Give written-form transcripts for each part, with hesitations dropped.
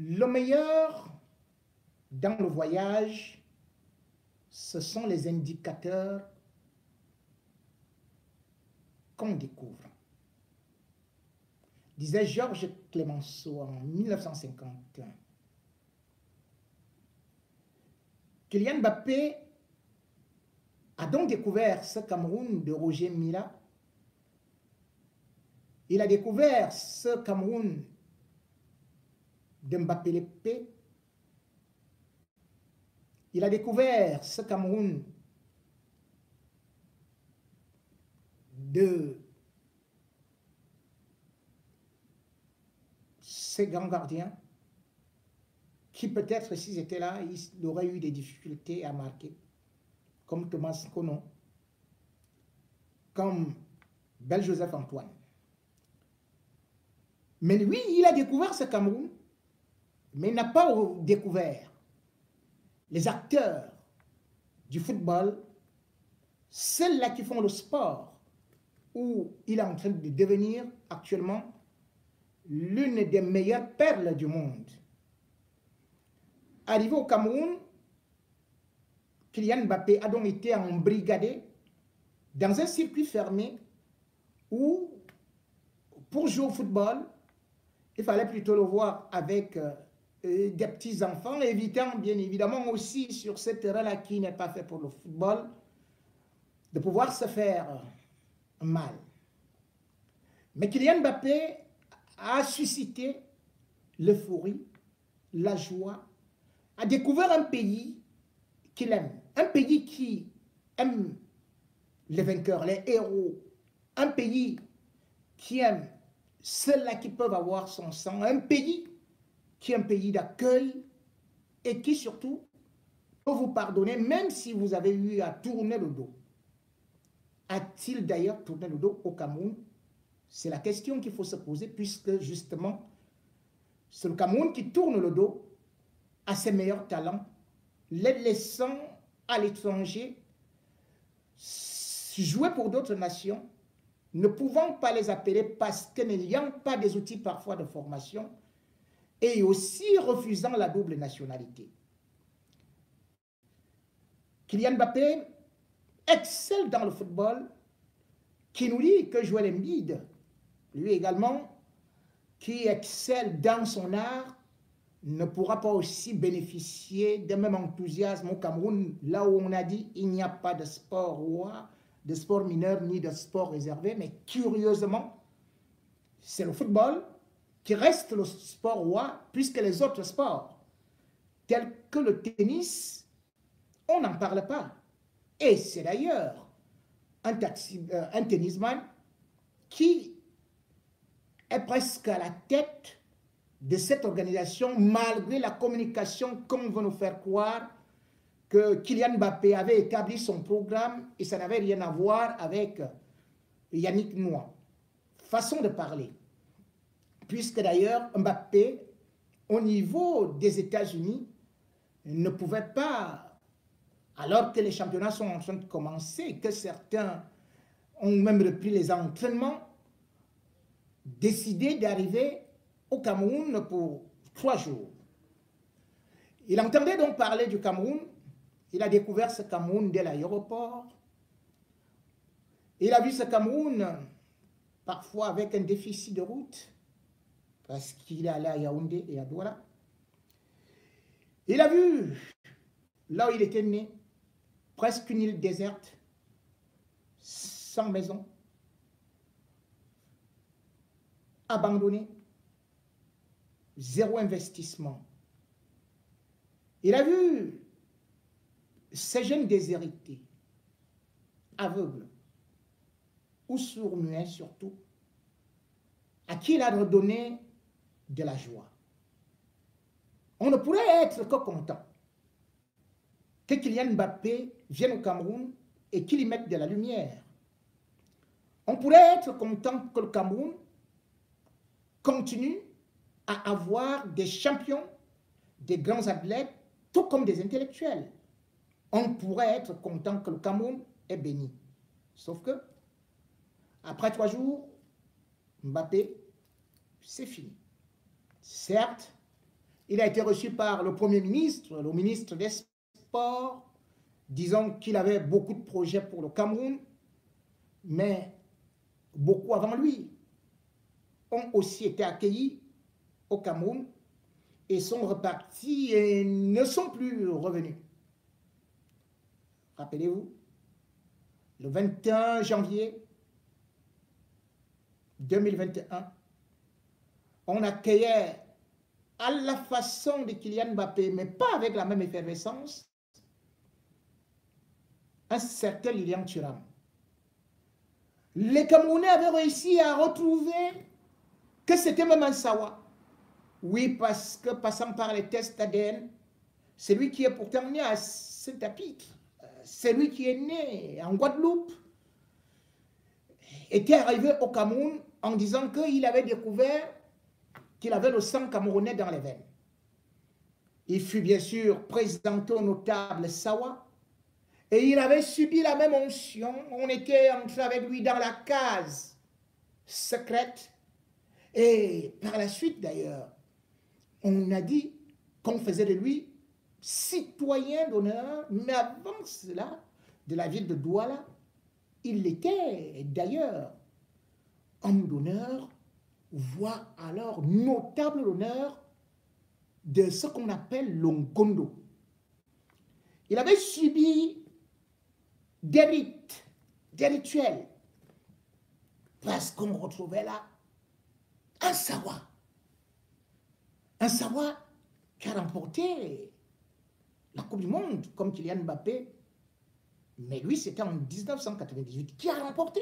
Le meilleur dans le voyage, ce sont les indicateurs qu'on découvre. Disait Georges Clemenceau en 1951. Kylian Mbappé a donc découvert ce Cameroun de Roger Mila. Il a découvert ce Cameroun de Mbappé Lépé. Il a découvert ce Cameroun de ces grands gardiens qui peut-être s'ils étaient là, ils auraient eu des difficultés à marquer, comme Thomas Kono, comme Bel Joseph Antoine. Mais lui, il a découvert ce Cameroun, mais il n'a pas découvert les acteurs du football, celles-là qui font le sport, où il est en train de devenir actuellement l'une des meilleures perles du monde. Arrivé au Cameroun, Kylian Mbappé a donc été embrigadé dans un circuit fermé où, pour jouer au football, il fallait plutôt le voir avec des petits-enfants, évitant bien évidemment aussi sur ce terrain-là qui n'est pas fait pour le football, de pouvoir se faire mal. Mais Kylian Mbappé a suscité l'euphorie, la joie, a découvert un pays qu'il aime, un pays qui aime les vainqueurs, les héros, un pays qui aime ceux-là qui peuvent avoir son sang, un pays qui est un pays d'accueil et qui surtout peut vous pardonner même si vous avez eu à tourner le dos. A-t-il d'ailleurs tourné le dos au Cameroun? C'est la question qu'il faut se poser puisque justement c'est le Cameroun qui tourne le dos à ses meilleurs talents, les laissant à l'étranger jouer pour d'autres nations, ne pouvant pas les appeler parce que n'ayant pas des outils parfois de formation et aussi refusant la double nationalité. Kylian Mbappé excelle dans le football, qui nous dit que Joel Embiid, lui également, qui excelle dans son art, ne pourra pas aussi bénéficier d'un même enthousiasme au Cameroun, là où on a dit il n'y a pas de sport roi, de sport mineur ni de sport réservé, mais curieusement, c'est le football qui reste le sport roi, puisque les autres sports, tels que le tennis, on n'en parle pas. Et c'est d'ailleurs un tennisman qui est presque à la tête de cette organisation, malgré la communication qu'on veut nous faire croire que Kylian Mbappé avait établi son programme et ça n'avait rien à voir avec Yannick Noah. Façon de parler. Puisque d'ailleurs, Mbappé, au niveau des États-Unis, ne pouvait pas, alors que les championnats sont en train de commencer, que certains ont même repris les entraînements, décider d'arriver au Cameroun pour 3 jours. Il entendait donc parler du Cameroun. Il a découvert ce Cameroun dès l'aéroport. Il a vu ce Cameroun parfois avec un déficit de route parce qu'il est allé à Yaoundé et à Douala. Il a vu, là où il était né, presque une île déserte, sans maison, abandonnée, zéro investissement. Il a vu ces jeunes déshérités, aveugles, ou sourds-muets surtout, à qui il a redonné de la joie. On ne pourrait être que content que Kylian Mbappé vienne au Cameroun et qu'il y mette de la lumière. On pourrait être content que le Cameroun continue à avoir des champions, des grands athlètes, tout comme des intellectuels. On pourrait être content que le Cameroun est béni. Sauf que, après 3 jours, Mbappé, c'est fini. Certes, Il a été reçu par le Premier ministre, le ministre des Sports, disant qu'il avait beaucoup de projets pour le Cameroun, mais beaucoup avant lui ont aussi été accueillis au Cameroun et sont repartis et ne sont plus revenus. Rappelez-vous, le 21 janvier 2021, on accueillait à la façon de Kylian Mbappé, mais pas avec la même effervescence, un certain Lilian Thuram. Les Camerounais avaient réussi à retrouver que c'était même un Sawa. Oui, parce que passant par les tests ADN, c'est lui qui est pourtant né à Saint-Apit, c'est lui qui est né en Guadeloupe, était arrivé au Cameroun en disant qu'il avait découvert qu'il avait le sang camerounais dans les veines. Il fut bien sûr présenté au notable Sawa et il avait subi la même onction. On était entré avec lui dans la case secrète et par la suite d'ailleurs, on a dit qu'on faisait de lui citoyen d'honneur, mais avant cela, de la ville de Douala, il était d'ailleurs homme d'honneur, voire alors notable d'honneur de ce qu'on appelle l'Onkondo. Il avait subi des rites, des rituels, parce qu'on retrouvait là un Sawa. Un Sawa qui a remporté la Coupe du Monde, comme Kylian Mbappé, mais lui, c'était en 1998, qui a remporté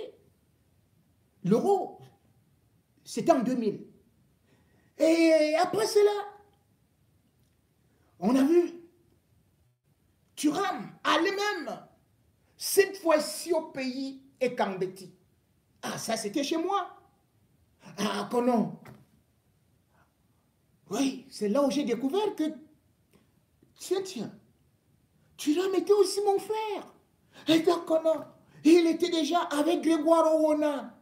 l'Euro. C'était en 2000. Et après cela, on a vu Thuram aller même, cette fois-ci au pays Ekambeti. Ah, ça c'était chez moi. Ah, Konon. Oui, c'est là où j'ai découvert que, tiens, Thuram était aussi mon frère. Et Konon, il était déjà avec Grégoire Owona.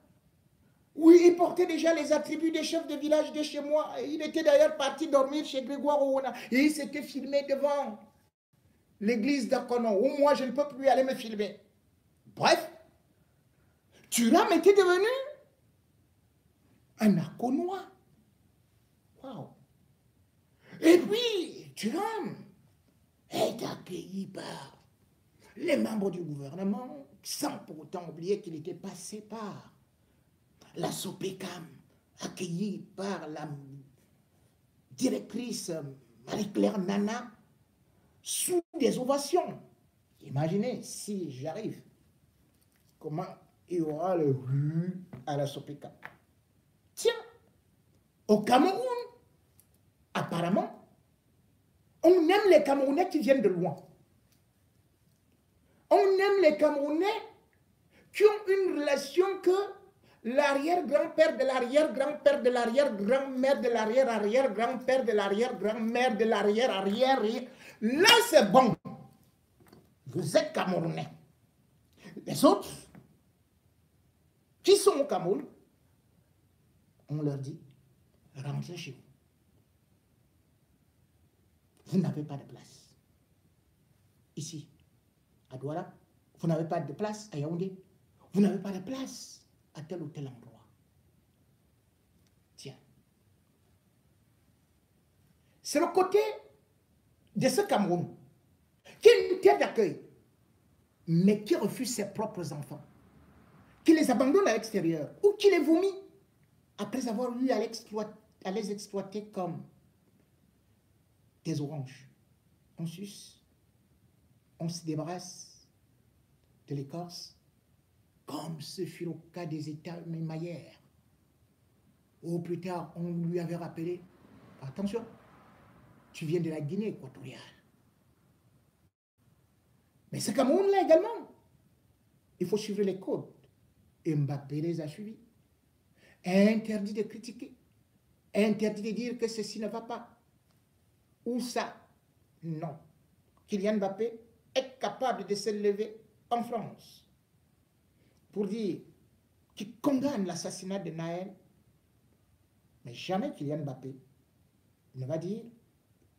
Oui, il portait déjà les attributs des chefs de village de chez moi. Il était d'ailleurs parti dormir chez Grégoire Owona. Et il s'était filmé devant l'église d'Akono, où moi je ne peux plus aller me filmer. Bref, Thuram était devenu un Akonois. Waouh! Et puis, Thuram est accueilli par les membres du gouvernement, sans pour autant oublier qu'il était passé par la SOPECAM, accueilli par la directrice Marie-Claire Nana, sous des ovations. Imaginez si j'arrive, comment il y aura le à la SOPECAM. Tiens, au Cameroun, apparemment, on aime les Camerounais qui viennent de loin. On aime les Camerounais qui ont une relation que l'arrière-grand-père de l'arrière-grand-père de l'arrière-grand-mère de l'arrière-arrière-grand-père de l'arrière-grand-mère de l'arrière-arrière. Là, c'est bon. Vous êtes Camerounais. Les autres, qui sont au Cameroun, on leur dit, rentrez chez vous. Vous n'avez pas de place. Ici, à Douala, vous n'avez pas de place à Yaoundé. Vous n'avez pas de place à tel ou tel endroit. Tiens. C'est le côté de ce Cameroun qui est une terre d'accueil, mais qui refuse ses propres enfants, qui les abandonne à l'extérieur ou qui les vomit après avoir eu à les exploiter comme des oranges. On suce, on se débarrasse de l'écorce, comme ce fut le cas des États émaillères. Ou plus tard, on lui avait rappelé, attention, tu viens de la Guinée équatoriale. Mais ce Cameroun-là également, il faut suivre les codes. Et Mbappé les a suivis. Interdit de critiquer, interdit de dire que ceci ne va pas. Ou ça, non. Kylian Mbappé est capable de se lever en France pour dire qu'il condamne l'assassinat de Naël, mais jamais Kylian Mbappé ne va dire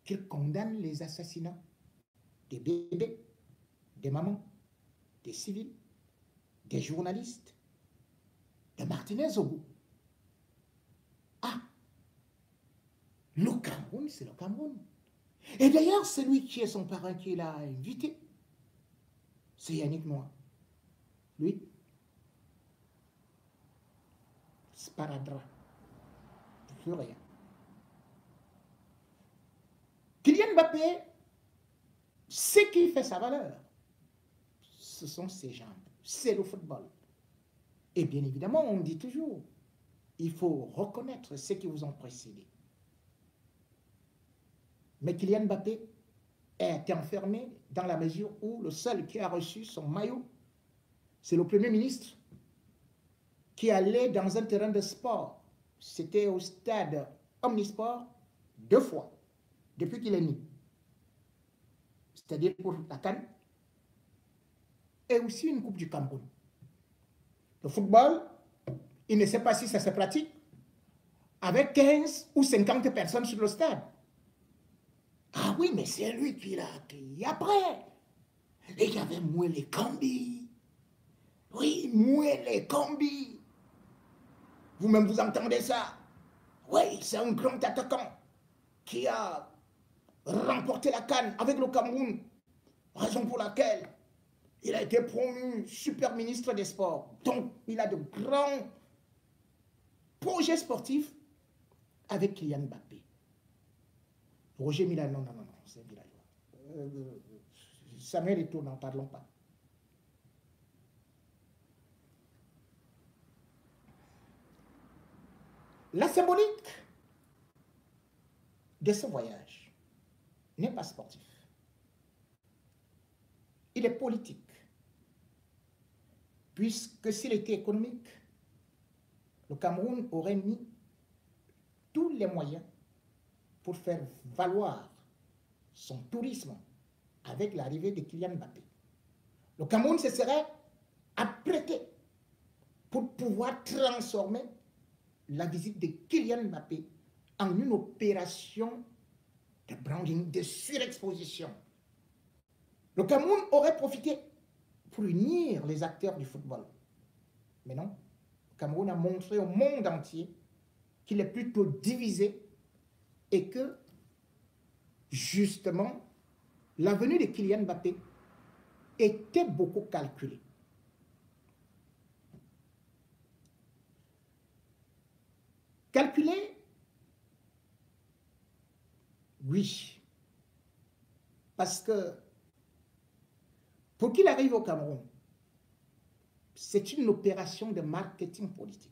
qu'il condamne les assassinats des bébés, des mamans, des civils, des journalistes, de Martinez Ogo. Ah, le Cameroun, c'est le Cameroun. Et d'ailleurs, celui qui est son parrain qui l'a invité, c'est Yannick Noah. Lui, sparadrap, plus rien. Kylian Mbappé, ce qui fait sa valeur, ce sont ses jambes, c'est le football. Et bien évidemment, on dit toujours, il faut reconnaître ceux qui vous ont précédé. Mais Kylian Mbappé est enfermé dans la mesure où le seul qui a reçu son maillot, c'est le Premier ministre qui allait dans un terrain de sport. C'était au stade Omnisport 2 fois, depuis qu'il est né. C'est-à-dire pour la CAN et aussi une Coupe du Cameroun. Le football, il ne sait pas si ça se pratique avec 15 ou 50 personnes sur le stade. Ah oui, mais c'est lui qui l'a accueilli après. Et il y avait Mouélé Kambi. Oui, Mouélé Kambi. Vous-même, vous entendez ça? Oui, c'est un grand attaquant qui a remporté la CAN avec le Cameroun. Raison pour laquelle il a été promu super ministre des Sports. Donc, il a de grands projets sportifs avec Kylian Mbappé. Roger Mila, non, c'est Mila. Samuel Eto'o, n'en parlons pas. La symbolique de ce voyage n'est pas sportif. Il est politique. Puisque s'il était économique, le Cameroun aurait mis tous les moyens pour faire valoir son tourisme avec l'arrivée de Kylian Mbappé. Le Cameroun se serait apprêté pour pouvoir transformer la visite de Kylian Mbappé en une opération de branding, de surexposition. Le Cameroun aurait profité pour unir les acteurs du football. Mais non, le Cameroun a montré au monde entier qu'il est plutôt divisé et que, justement, la venue de Kylian Mbappé était beaucoup calculée. Calculée, oui. Parce que pour qu'il arrive au Cameroun, c'est une opération de marketing politique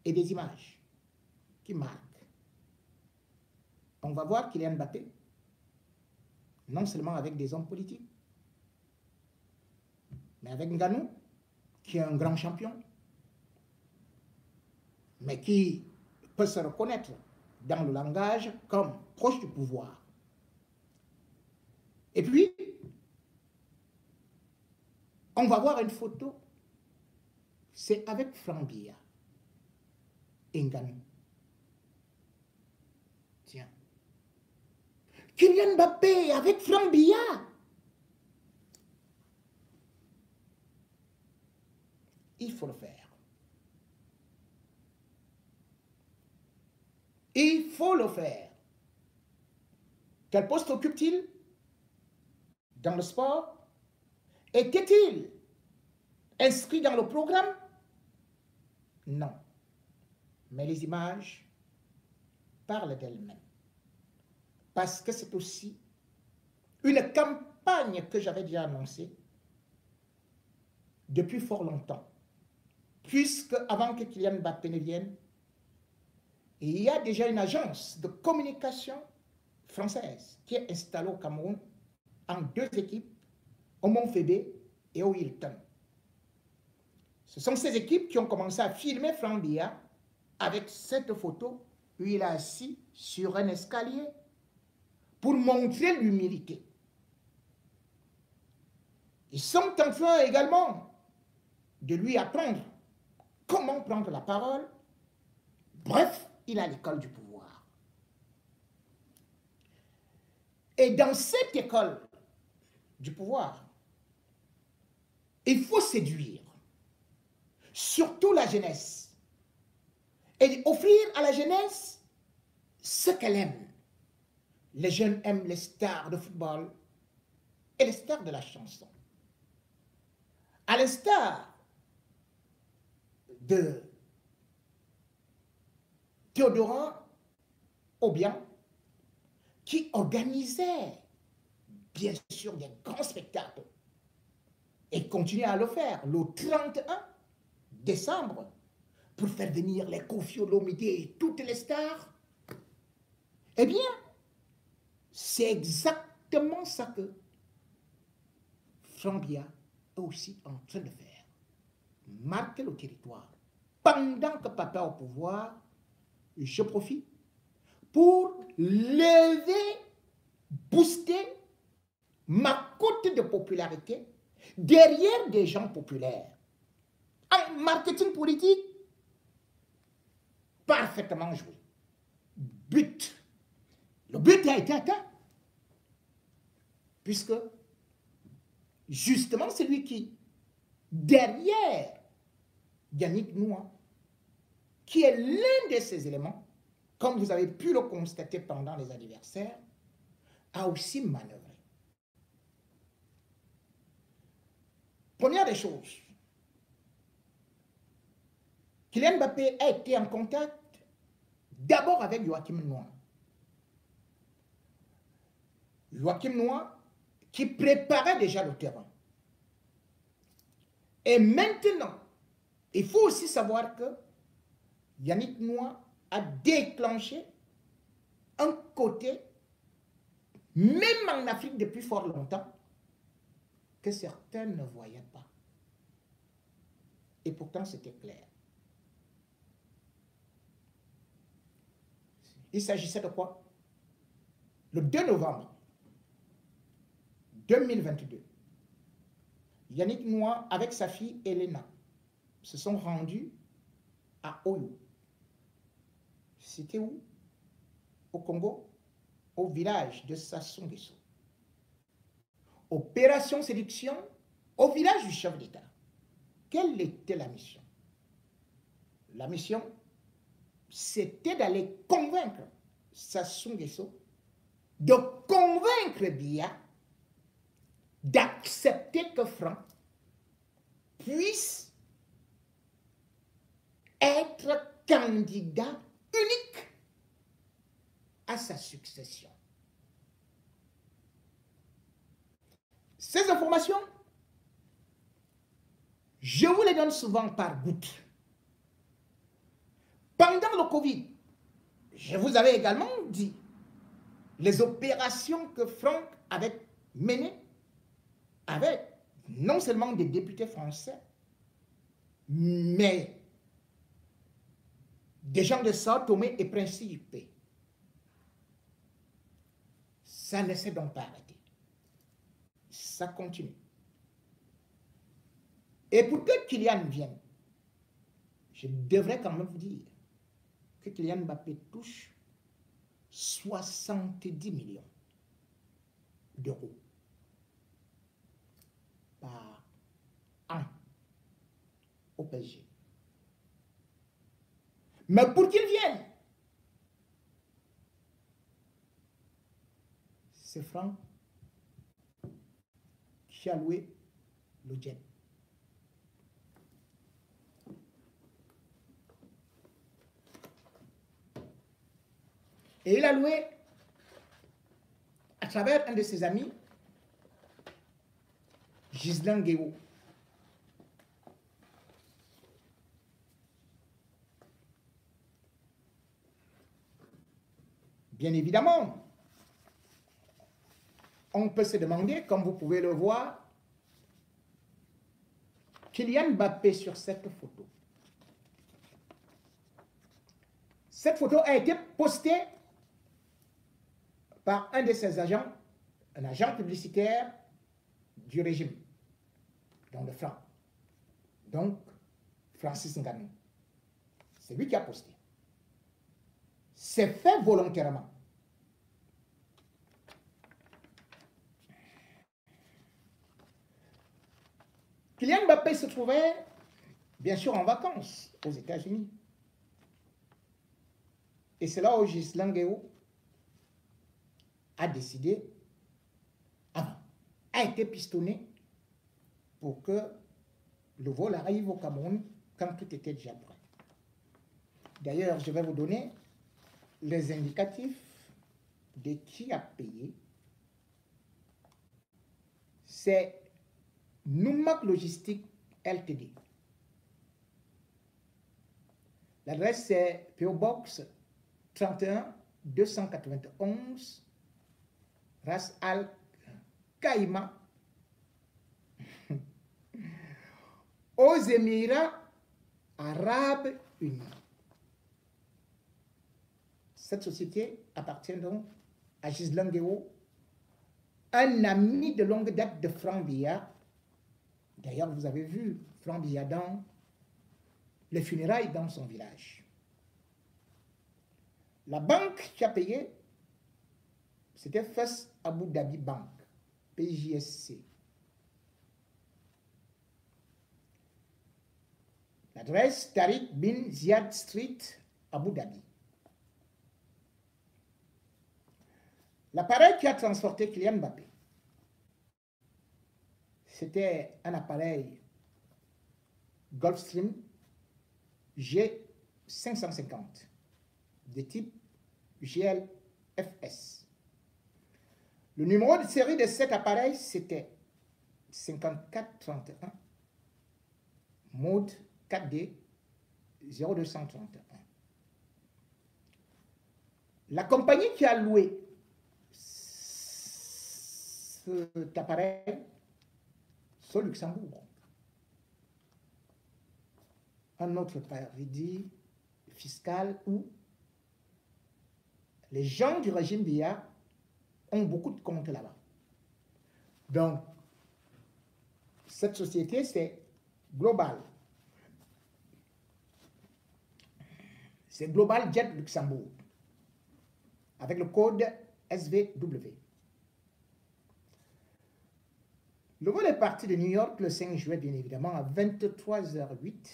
et des images qui marquent. On va voir Kylian Mbappé, non seulement avec des hommes politiques, mais avec Ngannou, qui est un grand champion, mais qui peut se reconnaître dans le langage comme proche du pouvoir. Et puis, on va voir une photo, c'est avec Franck Biya et Ngannou. Tiens. Kylian Mbappé avec Franck Biya. Il faut le faire. Il faut le faire. Quel poste occupe-t-il dans le sport? Était-il inscrit dans le programme? Non. Mais les images parlent d'elles-mêmes. Parce que c'est aussi une campagne que j'avais déjà annoncée depuis fort longtemps. Puisque avant que Kylian Mbappé ne vienne, il y a déjà une agence de communication française qui est installée au Cameroun en 2 équipes, au Montfébé et au Hilton. Ce sont ces équipes qui ont commencé à filmer Franck Biya avec cette photo où il est assis sur un escalier pour montrer l'humilité. Ils sont en train également de lui apprendre comment prendre la parole. Bref, il a l'école du pouvoir. Et dans cette école du pouvoir, il faut séduire, surtout la jeunesse, et offrir à la jeunesse ce qu'elle aime. Les jeunes aiment les stars de football et les stars de la chanson. À l'instar de Théodore Obiang, qui organisait bien sûr des grands spectacles et continue à le faire le 31 décembre pour faire venir les Koffi Olomide et toutes les stars. Eh bien, c'est exactement ça que Franck Biya est aussi en train de faire. Marquer le territoire. Pendant que papa est au pouvoir, je profite pour lever, booster ma cote de popularité derrière des gens populaires. En marketing politique, parfaitement joué. But. Le but a été atteint. Puisque, justement, c'est lui qui, derrière Yannick Noah, qui est l'un de ces éléments, comme vous avez pu le constater pendant les anniversaires, a aussi manœuvré. Première des choses, Kylian Mbappé a été en contact d'abord avec Joachim Noah. Joachim Noah qui préparait déjà le terrain. Et maintenant, il faut aussi savoir que Yannick Noah a déclenché un côté, même en Afrique depuis fort longtemps, que certains ne voyaient pas. Et pourtant, c'était clair. Il s'agissait de quoi? Le 2 novembre 2022, Yannick Noah, avec sa fille Elena, se sont rendus à Oyo. C'était où? Au Congo, au village de Sassou Nguesso. Opération séduction au village du chef d'État. Quelle était la mission? La mission, c'était d'aller convaincre Sassou Nguesso, de convaincre Biya d'accepter que Franck puisse être candidat unique à sa succession. Ces informations, je vous les donne souvent par gouttes. Pendant le Covid, je vous avais également dit les opérations que Franck avait menées avec non seulement des députés français, mais des gens de Sao Tomé et Principe. Ça ne s'est donc pas arrêté. Ça continue. Et pour que Kylian vienne, je devrais quand même vous dire que Kylian Mbappé touche 70 millions d'euros par an au PSG. Mais pour qu'il vienne, c'est Franck qui a loué le jet. Et il a loué à travers un de ses amis, Ghislain Guéou. Bien évidemment, on peut se demander, comme vous pouvez le voir, Kylian Mbappé sur cette photo. Cette photo a été postée par un de ses agents, un agent publicitaire du régime, donc le Franc. Donc, Francis Ngannou. C'est lui qui a posté. C'est fait volontairement. il se trouvait, bien sûr, en vacances aux États-Unis. Et c'est là où Ghislain Guéou a décidé, a été pistonné pour que le vol arrive au Cameroun quand tout était déjà prêt. D'ailleurs, je vais vous donner les indicatifs de qui a payé. C'est Numac Logistique Ltd. L'adresse c'est PO Box 31 291 Ras Al Khaimah aux Émirats Arabes Unis. Cette société appartient donc à Ghislain Guéou, un ami de longue date de Franck Biya. D'ailleurs, vous avez vu Franck Biya dans les funérailles dans son village. La banque qui a payé, c'était First Abu Dhabi Bank, PJSC. L'adresse, Tariq bin Ziyad Street, Abu Dhabi. L'appareil qui a transporté Kylian Mbappé, c'était un appareil Gulfstream G550 de type GLFS. Le numéro de série de cet appareil, c'était 5431, mode 4D 0231. La compagnie qui a loué cet appareil, c'est au Luxembourg. Un autre paradis fiscal où les gens du régime Biya ont beaucoup de comptes là-bas. Donc, cette société, c'est Global. C'est Global Jet Luxembourg, avec le code SVW. Le vol est parti de New York le 5 juillet, bien évidemment, à 23h08.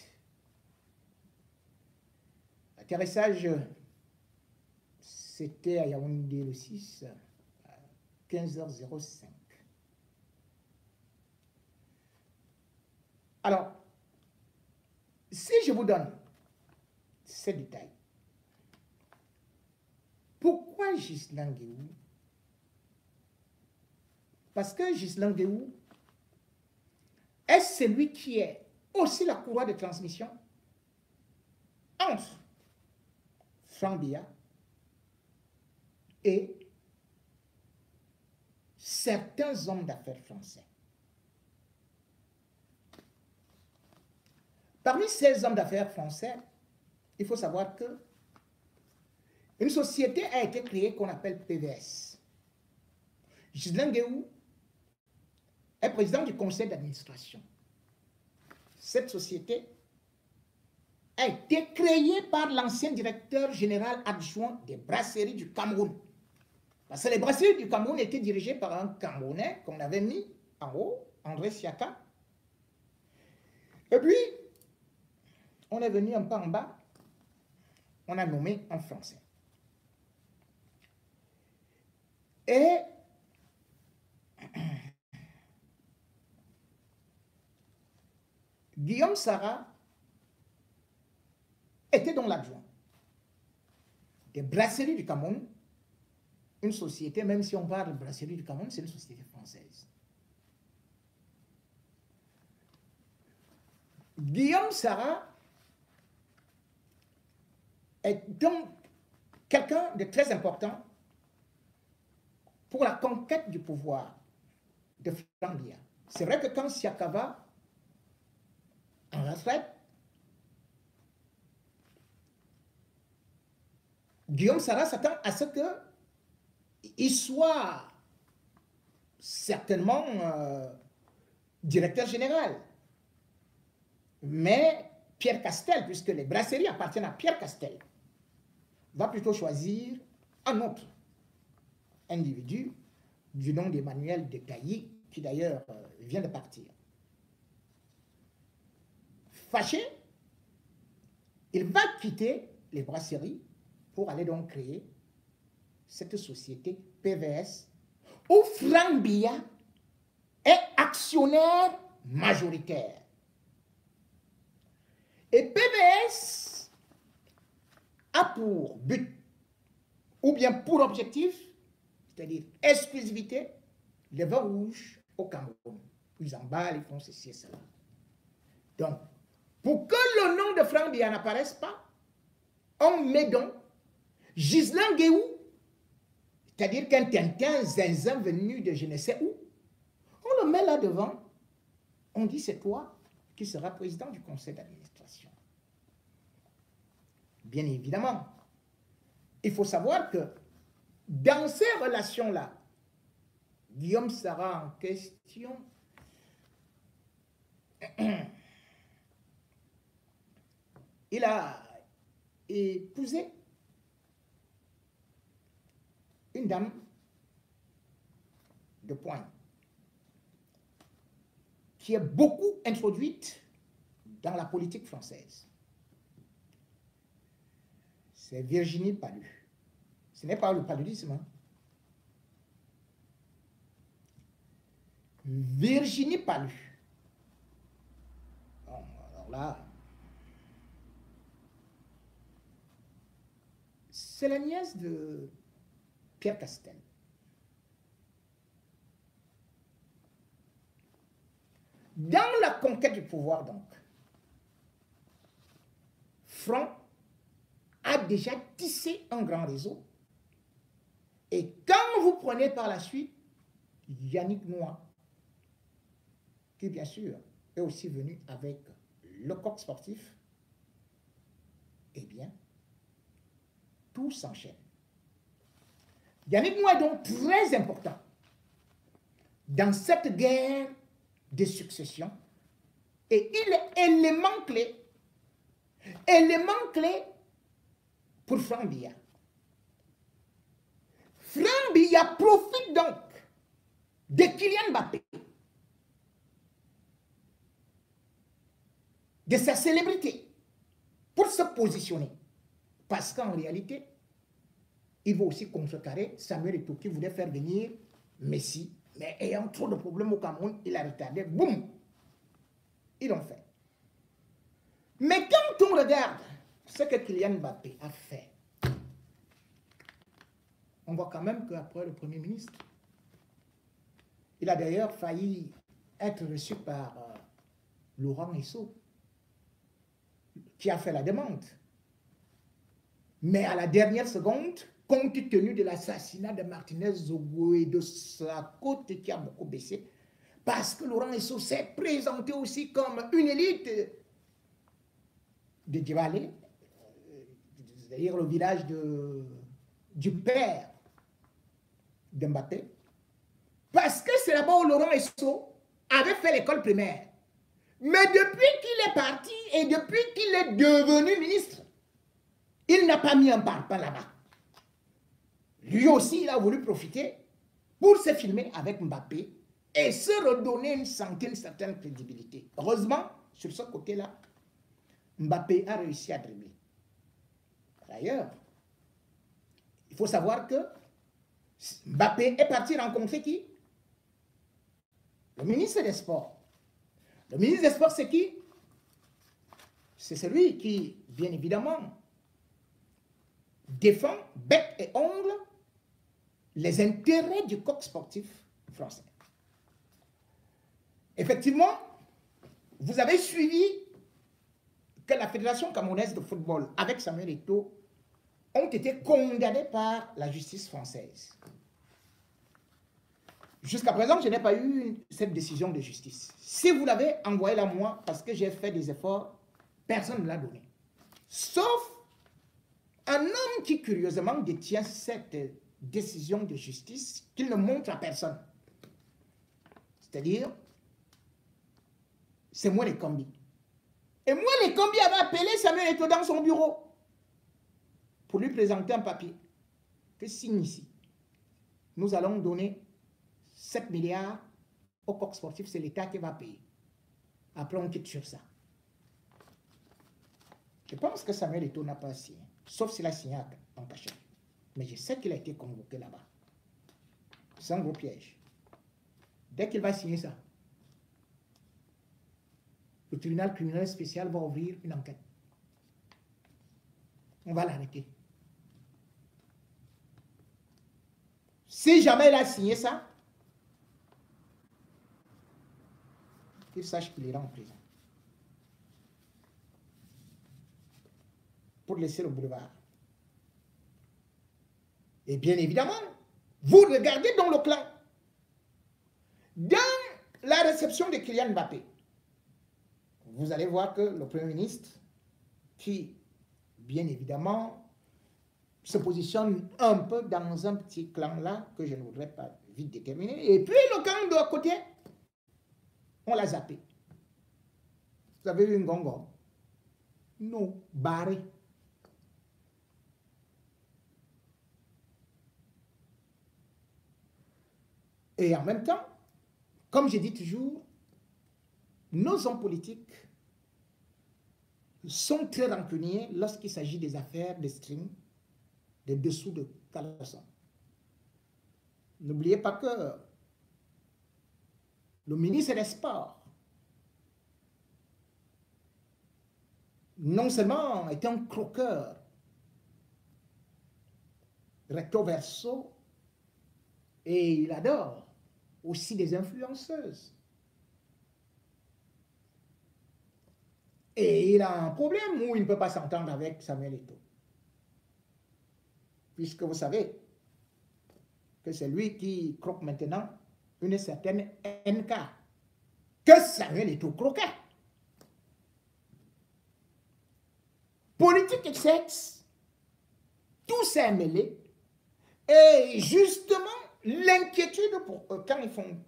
L'atterrissage, c'était à Yaoundé le 6, à 15h05. Alors, si je vous donne ces détails, pourquoi Ghislain Guéou? Parce que Ghislain Guéou est celui qui est aussi la courroie de transmission entre Franck Biya et certains hommes d'affaires français. Parmi ces hommes d'affaires français, il faut savoir que une société a été créée qu'on appelle PVS. Ghislain Guéou est président du conseil d'administration. Cette société a été créée par l'ancien directeur général adjoint des brasseries du Cameroun. Parce que les brasseries du Cameroun étaient dirigées par un Camerounais qu'on avait mis en haut, André Siaka. Et puis, on est venu un peu en bas, on a nommé un Français. Et Guillaume Sarah était donc l'adjoint des brasseries du Cameroun, une société, même si on parle de brasserie du Cameroun, c'est une société française. Guillaume Sarah est donc quelqu'un de très important pour la conquête du pouvoir de Franck Biya. C'est vrai que quand Siaka va en retraite, Guillaume Sarah s'attend à ce qu'il soit certainement directeur général. Mais Pierre Castel, puisque les brasseries appartiennent à Pierre Castel, va plutôt choisir un autre individu du nom d'Emmanuel de Cailly, qui d'ailleurs vient de partir. fâché, il va quitter les brasseries pour aller donc créer cette société PVS où Franck Biya est actionnaire majoritaire. Et PVS a pour but, ou bien pour objectif, c'est-à-dire exclusivité, les vins rouges au Cameroun. Ils emballent, ils font ceci et cela. Donc, pour que le nom de Franck Biya n'apparaisse pas, on met donc Ghislain Guéhou, c'est-à-dire qu'un Tintin zinzin venu de je ne sais où, on le met là devant, on dit c'est toi qui seras président du conseil d'administration. Bien évidemment, il faut savoir que dans ces relations-là, Guillaume Sara en question, il a épousé une dame de pointe qui est beaucoup introduite dans la politique française. C'est Virginie Palu. Ce n'est pas le paludisme. Hein. Virginie Palu. Bon, alors là, c'est la nièce de Pierre Castel. Dans la conquête du pouvoir, donc, Franck a déjà tissé un grand réseau. Et quand vous prenez par la suite Yannick Noah, qui bien sûr est aussi venu avec le coq sportif, eh bien, tout s'enchaîne. Yannick Noah est donc très important dans cette guerre de succession et il est élément clé pour Franck Biya. Franck Biya profite donc de Kylian Mbappé, de sa célébrité, pour se positionner. Parce qu'en réalité, il va aussi contrecarrer Samuel Eto'o qui voulait faire venir Messi, mais ayant trop de problèmes au Cameroun, il a retardé. Boum! Ils l'ont fait. Mais quand on regarde ce que Kylian Mbappé a fait, on voit quand même qu'après le Premier ministre, il a d'ailleurs failli être reçu par Laurent Esso, qui a fait la demande. Mais à la dernière seconde, compte tenu de l'assassinat de Martinez Zogo et de sa cote qui a beaucoup baissé, parce que Laurent Esso s'est présenté aussi comme une élite de Djibale, c'est-à-dire le village du père de Mbappé, parce que c'est là-bas où Laurent Esso avait fait l'école primaire. Mais depuis qu'il est parti et depuis qu'il est devenu ministre, il n'a pas mis un parpaing là-bas. Lui aussi, il a voulu profiter pour se filmer avec Mbappé et se redonner une certaine crédibilité. Heureusement, sur ce côté-là, Mbappé a réussi à dribbler. D'ailleurs, il faut savoir que Mbappé est parti rencontrer qui? Le ministre des Sports. Le ministre des Sports, c'est qui? C'est celui qui, bien évidemment, défend bec et ongle les intérêts du coq sportif français. Effectivement, vous avez suivi que la Fédération camerounaise de football, avec Samuel Eto'o, ont été condamnés par la justice française. Jusqu'à présent, je n'ai pas eu cette décision de justice. Si vous l'avez, envoyez-la moi, parce que j'ai fait des efforts, personne ne l'a donné. Sauf un homme qui, curieusement, détient cette décision de justice qu'il ne montre à personne. C'est-à-dire, c'est moi les combis. Et moi les combis avait appelé Samuel Eto'o dans son bureau pour lui présenter un papier que signe ici. Nous allons donner 7 milliards au coq sportif, c'est l'État qui va payer. Après, on quitte sur ça. Je pense que Samuel Eto'o n'a pas signé, sauf s'il a signé en cachet. Mais je sais qu'il a été convoqué là-bas. C'est un gros piège. Dès qu'il va signer ça, le tribunal criminel spécial va ouvrir une enquête. On va l'arrêter. Si jamais il a signé ça, qu'il sache qu'il ira en prison. Pour laisser le boulevard. Et bien évidemment, vous regardez dans le clan. Dans la réception de Kylian Mbappé, vous allez voir que le Premier ministre, qui, bien évidemment, se positionne un peu dans un petit clan-là, que je ne voudrais pas vite déterminer, et puis le clan de l'autre côté, on l'a zappé. Vous avez eu une gongo? Non, barré. Et en même temps, comme je dis toujours, nos hommes politiques sont très rancuniers lorsqu'il s'agit des affaires de string, des dessous de caleçon. N'oubliez pas que le ministre des Sports, non seulement est un croqueur, recto verso, et il adore aussi des influenceuses. Et il a un problème où il ne peut pas s'entendre avec Samuel Eto'o. Puisque vous savez que c'est lui qui croque maintenant une certaine NK que Samuel Eto'o croquait. Politique et sexe, tout s'est mêlé. Et justement, l'inquiétude quand ils font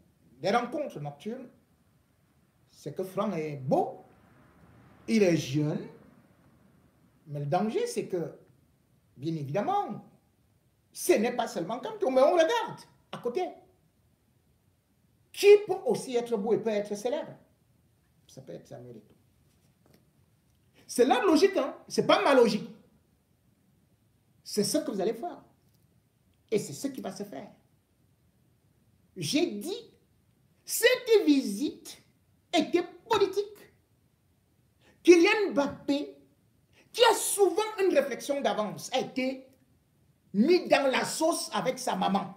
des rencontres nocturnes, c'est que Franck est beau, il est jeune, mais le danger c'est que, bien évidemment, ce n'est pas seulement comme tout, mais on regarde à côté. Qui peut aussi être beau et peut être célèbre? Ça peut être Samuel Eto'o. C'est leur logique, hein? Ce n'est pas ma logique. C'est ce que vous allez faire. Et c'est ce qui va se faire. J'ai dit, cette visite était politique. Kylian Mbappé, qui a souvent une réflexion d'avance, a été mis dans la sauce avec sa maman.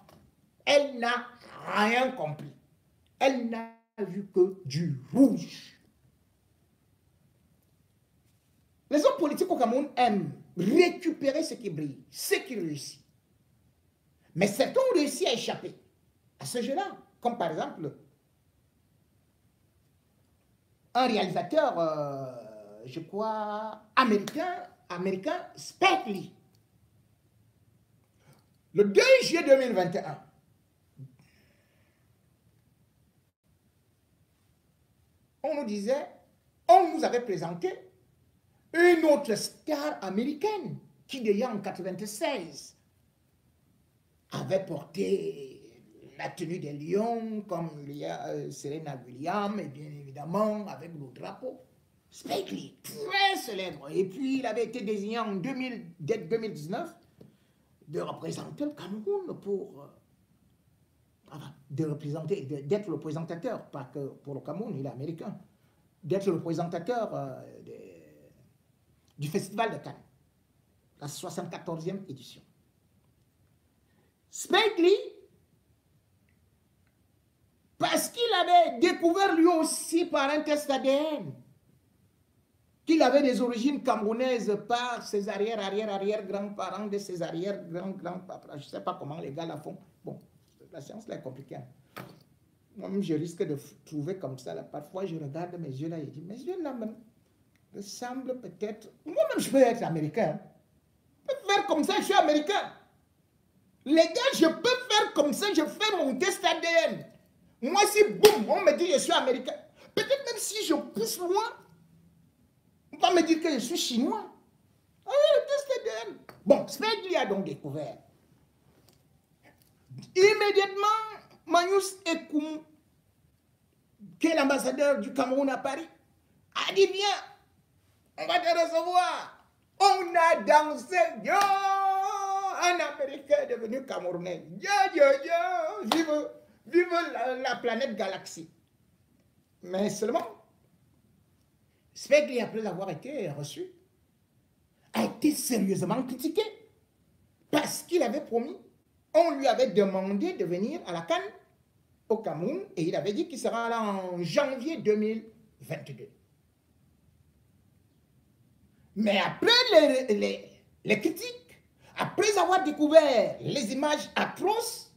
Elle n'a rien compris. Elle n'a vu que du rouge. Les hommes politiques au Cameroun aiment récupérer ce qui brille, ce qui réussit. Mais certains ont réussi à échapper à ce jeu-là. Comme par exemple, un réalisateur, je crois, américain, Spike Lee. Le 2 juillet 2021, on nous avait présenté une autre star américaine qui déjà en 1996 avait porté la tenue des lions comme Serena Williams et bien évidemment avec le drapeau. Spike Lee, très célèbre. Et puis il avait été désigné en 2019 de représenter le Cameroun d'être le présentateur, pas que pour le Cameroun, il est américain, d'être le présentateur du Festival de Cannes, la 74e édition. Spike Lee, parce qu'il avait découvert lui aussi par un test ADN qu'il avait des origines camerounaises par ses arrière-grands-parents de ses arrière-grands-grands-papas. Je ne sais pas comment les gars la font. Bon, la science là est compliquée. Moi-même, je risque de trouver comme ça. Là. Parfois, je regarde mes yeux là et je dis, mes yeux là même ressemblent peut-être... Moi-même, je peux être américain. Je peux faire comme ça, je suis américain. Les gars, je peux faire comme ça, je fais mon test ADN. Moi, si boum, on me dit je suis américain. Peut-être même si je pousse loin, on va me dire que je suis chinois. Ah oui, le test ADN. Bon, Spike Lee a donc découvert. Immédiatement, Manius Ekoum, qui est l'ambassadeur du Cameroun à Paris, a dit viens, on va te recevoir. On a dansé, yo, un Américain est devenu Camerounais. Yo, yo, yo, vive la planète galaxie. Mais seulement, Spike Lee, après avoir été reçu, a été sérieusement critiqué parce qu'il avait promis, on lui avait demandé de venir à la CAN au Cameroun et il avait dit qu'il sera là en janvier 2022. Mais après les critiques, après avoir découvert les images atroces,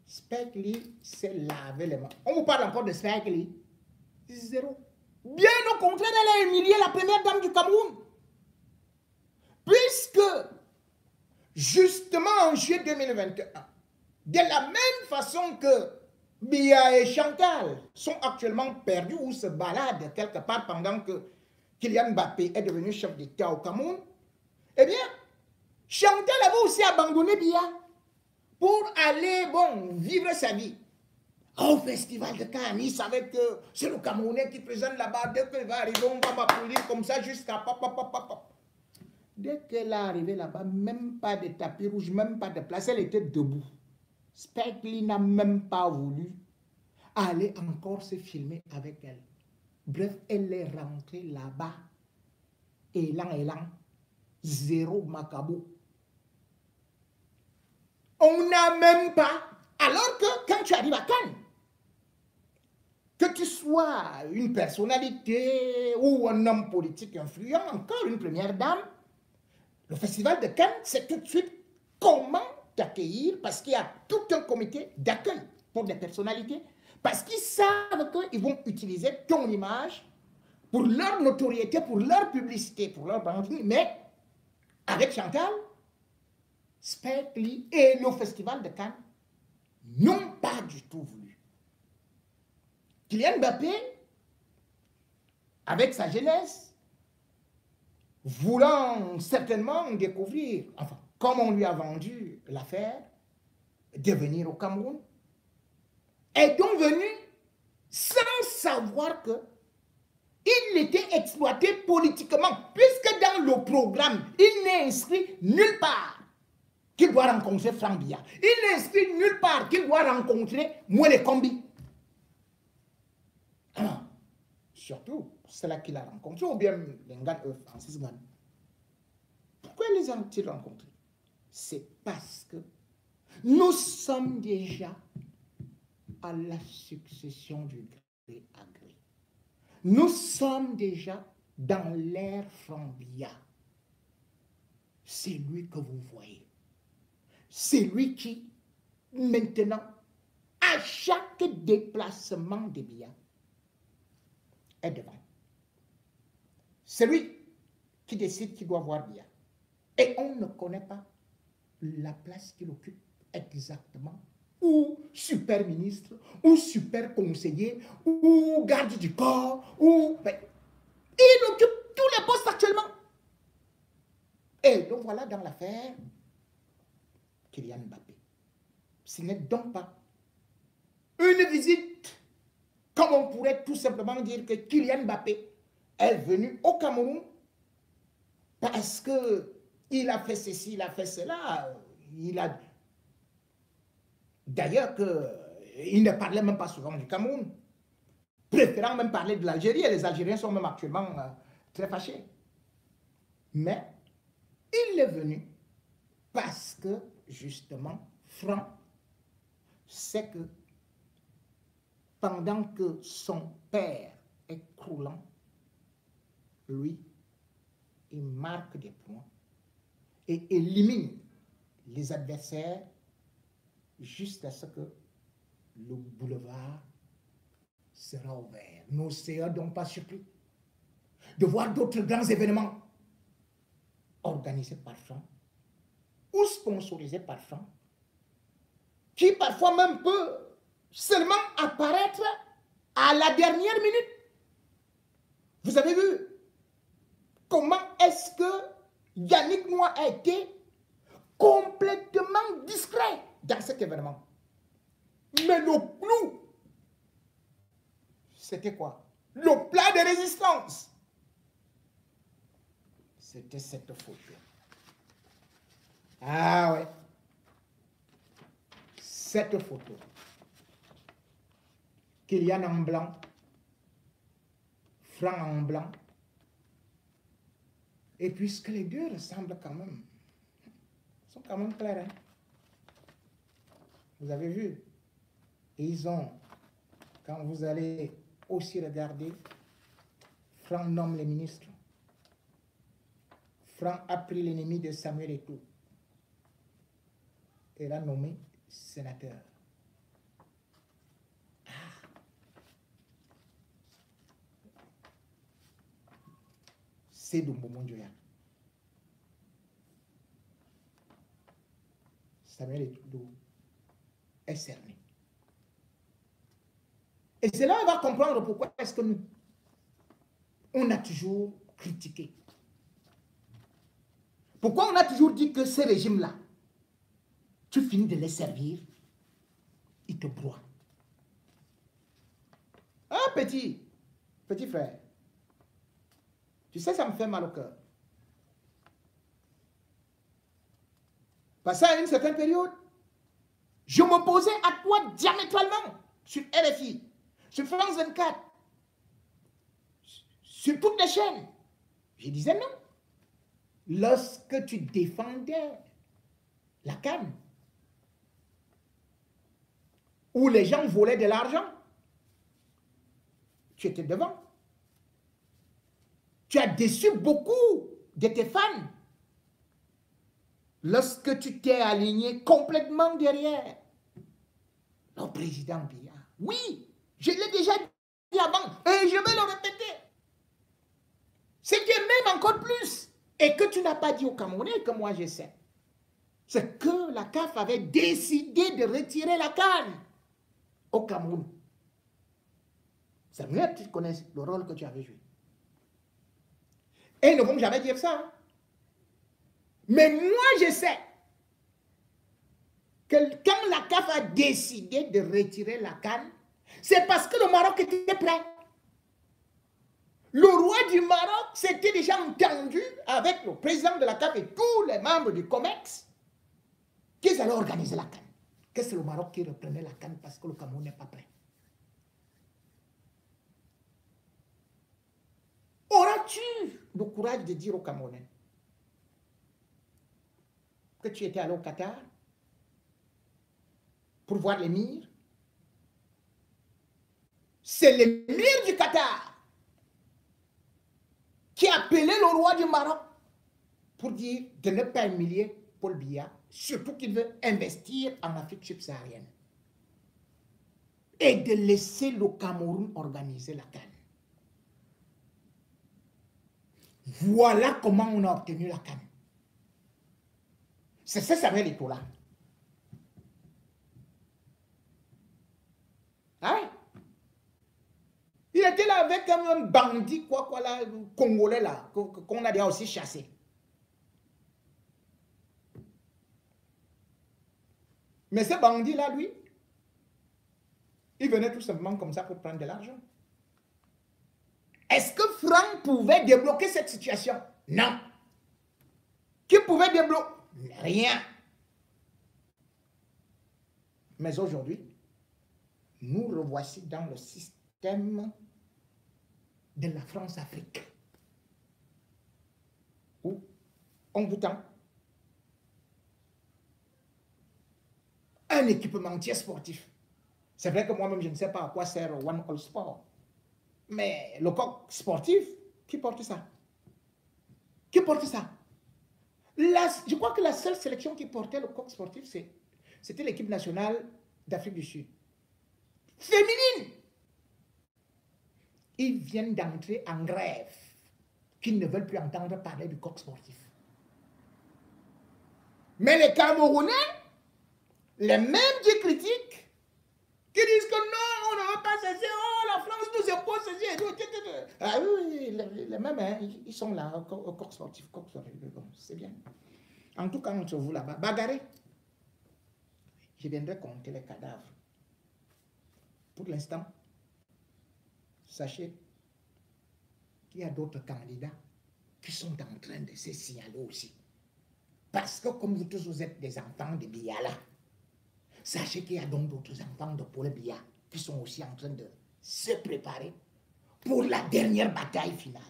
Spike Lee s'est lavé les mains. On vous parle encore de Spike Lee. Zéro. Bien au contraire, elle a humilié la première dame du Cameroun. Puisque, justement en juillet 2021, de la même façon que Bia et Chantal sont actuellement perdus ou se baladent quelque part pendant que Kylian Mbappé est devenu chef d'État au Cameroun, eh bien, Chantal avait aussi abandonné Bia pour aller, bon, vivre sa vie. Au festival de Cannes, il savait que c'est le Camerounais qui présente là-bas. Dès qu'il va arriver, on va m'applaudir comme ça jusqu'à papa. Dès qu'elle est arrivée là-bas, même pas de tapis rouge, même pas de place, elle était debout. Spike Lee n'a même pas voulu aller encore se filmer avec elle. Bref, elle est rentrée là-bas. Élan, zéro macabo. On n'a même pas, alors que quand tu arrives à Cannes, que tu sois une personnalité ou un homme politique influent, encore une première dame, le festival de Cannes, c'est tout de suite comment t'accueillir, parce qu'il y a tout un comité d'accueil pour des personnalités, parce qu'ils savent qu'ils vont utiliser ton image pour leur notoriété, pour leur publicité, pour leur branding, mais avec Chantal, Spike Lee et le festival de Cannes n'ont pas du tout voulu. Kylian Mbappé, avec sa jeunesse, voulant certainement découvrir, enfin, comme on lui a vendu l'affaire, de venir au Cameroun, est donc venu sans savoir que il était exploité politiquement, puisque dans le programme, il n'est inscrit nulle part qu'il doit rencontrer Franck Biya. Il n'est inscrit nulle part qu'il doit rencontrer Mouele Kombi. Alors, surtout, c'est là qu'il a rencontré, ou bien Francis Ngannou. Pourquoi les ont-ils rencontrés? C'est parce que nous sommes déjà à la succession du gré à gré. Nous sommes déjà dans l'ère Franck Biya. C'est lui que vous voyez. C'est lui qui, maintenant, à chaque déplacement de Biya, est devant. C'est lui qui décide qui doit voir Biya. Et on ne connaît pas la place qu'il occupe exactement, ou super ministre, ou super conseiller, ou garde du corps, ou... Ben, il occupe tous les postes actuellement. Et donc voilà dans l'affaire Kylian Mbappé. Ce n'est donc pas une visite, comme on pourrait tout simplement dire que Kylian Mbappé est venu au Cameroun parce qu'il a fait ceci, il a fait cela, il a... D'ailleurs, il ne parlait même pas souvent du Cameroun, préférant même parler de l'Algérie, et les Algériens sont même actuellement très fâchés. Mais il est venu parce que, justement, Franck sait que pendant que son père est croulant, lui, il marque des points et élimine les adversaires jusqu'à ce que le boulevard sera ouvert. Nous ne serons donc pas surpris de voir d'autres grands événements organisés par Franck ou sponsorisés par Franck, qui parfois même peut seulement apparaître à la dernière minute. Vous avez vu comment est-ce que Yannick Noah a été complètement discret dans cet événement. Mais le clou, c'était quoi? Le plat de résistance. C'était cette photo. Ah ouais. Cette photo. Kylian en blanc. Franck en blanc. Et puisque les deux ressemblent quand même, sont quand même clairs. Hein? Vous avez vu? Et ils ont, quand vous allez aussi regarder, Franck nomme les ministres. Franck a pris l'ennemi de Samuel Eto'o et l'a nommé sénateur. Ah. C'est Dumbo Mondjoya. Samuel Eto'o est cerné. Et c'est là qu'on va comprendre pourquoi est-ce que nous, on a toujours critiqué. Pourquoi on a toujours dit que ces régimes-là, tu finis de les servir, ils te broient. Ah, petit frère, tu sais, ça me fait mal au cœur. Parce qu'à une certaine période, je m'opposais à toi diamétralement sur RFI, sur France 24, sur toutes les chaînes. Je disais non. Lorsque tu défendais la CAN, où les gens volaient de l'argent, tu étais devant. Tu as déçu beaucoup de tes fans lorsque tu t'es aligné complètement derrière le président Biya. Oui, je l'ai déjà dit avant et je vais le répéter. C'était même encore plus. Et que tu n'as pas dit aux Camerounais, que moi je sais, c'est que la CAF avait décidé de retirer la CAN au Cameroun. C'est mieux que tu connaisses le rôle que tu avais joué. Et ils ne vont jamais dire ça. Hein. Mais moi je sais que quand la CAF a décidé de retirer la CAN, c'est parce que le Maroc était prêt. Le roi du Maroc s'était déjà entendu avec le président de la CAF et tous les membres du COMEX qu'ils allaient organiser la CAN. Que c'est le Maroc qui reprenait la CAN parce que le Cameroun n'est pas prêt. Auras-tu le courage de dire aux Camerounais que tu étais allé au Qatar pour voir l'émir? C'est l'émir du Qatar qui a appelé le roi du Maroc pour dire de ne pas humilier Paul Biya, surtout qu'il veut investir en Afrique subsaharienne. Et de laisser le Cameroun organiser la CAN. Voilà comment on a obtenu la CAN. C'est ça, Samuel Eto'o là. Hein? Il était là avec un bandit, quoi là, congolais là, qu'on a déjà aussi chassé. Mais ce bandit là, lui, il venait tout simplement comme ça pour prendre de l'argent. Est-ce que Franck pouvait débloquer cette situation? Non. Qui pouvait débloquer? Rien. Mais aujourd'hui, nous revoici dans le système de la France-Afrique, où on vous tend un équipementier sportif. C'est vrai que moi-même, je ne sais pas à quoi sert One All Sport. Mais le coq sportif, qui porte ça? Qui porte ça? Je crois que la seule sélection qui portait le coq sportif, c'était l'équipe nationale d'Afrique du Sud. Féminine! Ils viennent d'entrer en grève, qu'ils ne veulent plus entendre parler du coq sportif. Mais les Camerounais, les mêmes qui critiquent, qui disent que non, on ne va pas cesser, oh, la France nous impose ceci. Ah oui, les mêmes, hein, ils sont là, au coq sportif, bon, c'est bien. En tout cas, entre vous là-bas, bagarrez. Je viendrai compter les cadavres. Pour l'instant, sachez qu'il y a d'autres candidats qui sont en train de se signaler aussi. Parce que comme vous tous, vous êtes des enfants de Biala, sachez qu'il y a donc d'autres enfants de Paul Biya qui sont aussi en train de se préparer pour la dernière bataille finale.